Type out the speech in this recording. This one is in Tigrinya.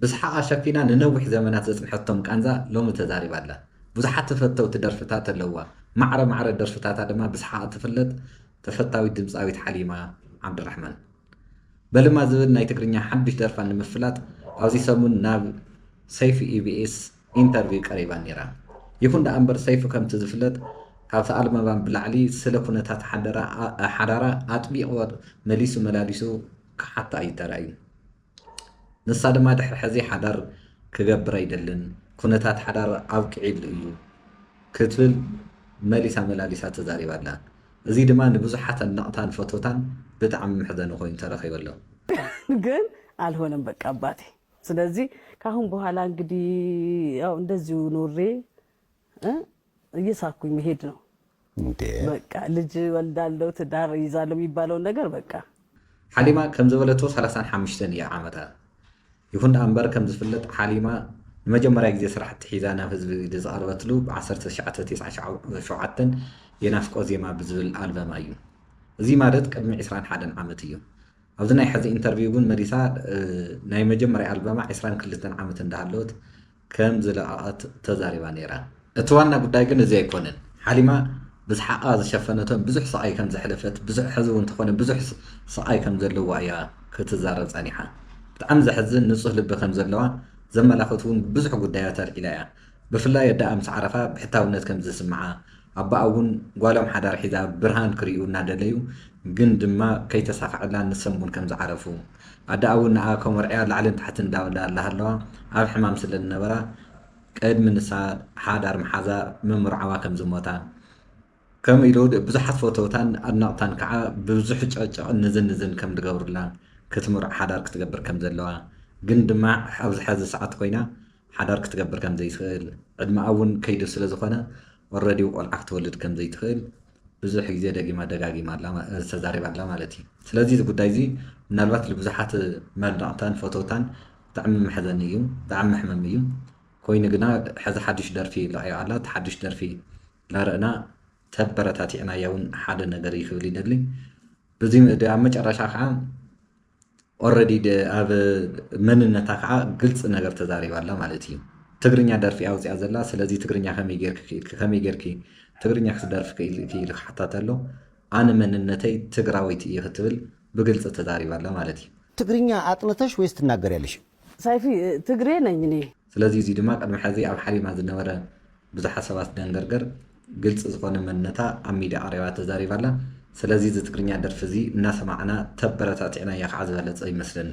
ብስሓቃ ሸፊና ንነዊሕ ዘመናት ዘፅንሐቶም ቃንዛ ሎሚ ተዛሪባ ኣላ ብዙሓት ተፈተውቲ ደርፍታት ኣለዋ ማዕረ ደርፍታታ ድማ ብስሓቃ ትፍለጥ ተፈታዊት ድምፃዊት ሓሊማ ዓብድራሕማን በልማ ዝብል ናይ ትግርኛ ሓድሽ ደርፋ ንምፍላጥ ኣብዚ ሰሙን ናብ ሰይፊ ኢቢኤስ ኢንተርቪው ቀሪባ ነይራ ይኹን ዳ እምበር ሰይፊ ከምቲ ዝፍለጥ ካብቲ ኣልበማን ብላዕሊ ስለ ኩነታት ሓዳራ ኣጥቢቑ መሊሱ መላሊሱ ክሓታ ኣይተረእዩ ንሳ ድማ ድሕሪ ሕዚ ሓዳር ክገብር ኣይደልን ኩነታት ሓዳር ኣብቅዒሉ እዩ ክትብል መሊሳ መላሊሳ ተዛሪባ ኣላ እዚ ድማ ንብዙሓት ኣድነቕታን ፈቶታን ብጣዕሚ ምሕዘኒ ኮይኑ ተረኺቡ ኣሎ ግን አልሆነም በቃ አባቴ ስለዚህ ካሁን በኋላ እንግዲህ ያው እንደዚሁ ኖሬ እየሳኩኝ መሄድ ነው በቃ ልጅ ወልዳለው ትዳር ይዛለው የሚባለው ነገር በቃ ሓሊማ ከም ዝበለቶ 35 እያ ዓመታ ይኹን እምበር ከም ዝፍለጥ ሓሊማ ንመጀመርያ ግዜ ስራሕቲ ሒዛ ናብ ህዝቢ ዝቐርበትሉ ብ1997 የናፍቆ ዜማ ብዝብል ኣልበማ እዩ እዚ ማለት ቅድሚ 21 ዓመት እዩ ኣብዚ ናይ ሕዚ ኢንተርቪው ግን መሊሳ ናይ መጀመርያ ኣልበማ 22 ዓመት እንዳሃለወት ከም ዝለቐቐት ተዛሪባ ነይራ እቲ ዋና ጉዳይ ግን እዚ ኣይኮነን ሓሊማ ብስሓቃ ዝሸፈነቶም ብዙሕ ስቃይ ከም ዘሕለፈት ብዙሕ ሕዚ እውን ተኾነ ብዙሕ ስቃይ ከም ዘለዋ እያ ክትዛረብ ፀኒሓ ብጣዕሚ ዘሕዝን ንፁህ ልቢ ከም ዘለዋ ዘመላኽት እውን ብዙሕ ጉዳያት ኣልዒላ እያ ብፍላይ ኣዳ ምስ ዓረፋ ብሕታውነት ከም ዝስምዓ ኣባኣ እውን ጓሎም ሓዳር ሒዛ ብርሃን ክርእዩ እናደለዩ ግን ድማ ከይተሳክዐላ ንሰም እውን ከም ዝዓረፉ ኣዳኣ እውን ንኣ ከመርዕያ ላዕልን ታሕትን እንዳበላ ኣለዋ ኣብ ሕማም ስለ ዝነበራ ቅድሚ ንሳ ሓዳር መሓዛ ምምርዓዋ ከም ዝሞታ ከም ኢሉ ብዙሓት ፎቶታን ኣድናቕታን ከዓ ብዙሕ ጨቅጨቅን ንዝን ከም ዝገብሩላ ክትምርዕ ሓዳር ክትገብር ከም ዘለዋ ግን ድማ ኣብዚ ሕዚ ሰዓት ኮይና ሓዳር ክትገብር ከም ዘይትኽእል ዕድማ እውን ከይዱ ስለ ዝኾነ ኦልሬዲ ቆልዓ ክትወልድ ከም ዘይትኽእል ብዙሕ ግዜ ደጊማ ደጋጊማ ተዛሪባ ኣላ ማለት እዩ ስለዚ እዚ ጉዳይ እዚ ምናልባት ንብዙሓት መድነቕታን ፎቶታን ብጣዕሚ መሕዘኒ እዩ ብጣዕሚ ሕመም እዩ ኮይኑ ግና ሕዚ ሓዱሽ ደርፊ ለቂያ ኣላ እቲ ሓዱሽ ደርፊ ላርእና ተበረታቲዕናያ እውን ሓደ ነገር ይክብል ይደሊ በዚ ኣብ መጨረሻ ከዓ ኦልሬዲ ኣብ መንነታ ከዓ ግልፂ ነገር ተዛሪባ ኣላ ማለት እዩ ትግርኛ ደርፊ ኣውፅያ ዘላ ስለዚ ትግርኛ ከመይ ጌርኪ ትግርኛ ክትደርፊ ክኢሉ ክሓታት ኣሎ ኣነ መንነተይ ትግራዊት እየ ክትብል ብግልፂ ተዛሪባ ኣላ ማለት እዩ ትግርኛ ኣጥንተሽ ወይስ ትናገሪያለሽ ሳይፊ ትግሬ ነኝ እኔ ስለዚ እዚ ድማ ቅድሚ ሕዚ ኣብ ሓሊማ ዝነበረ ብዙሓት ሰባት ደንገርገር ግልፂ ዝኾነ መንነታ ኣብ ሚድያ ቀሪባ ተዛሪባ ኣላ ስለዚ እዚ ትግርኛ ደርፊ እዚ እናሰማዕና ተበረታቲዕና እያ ከዓ ዝበለፀ ይመስለኒ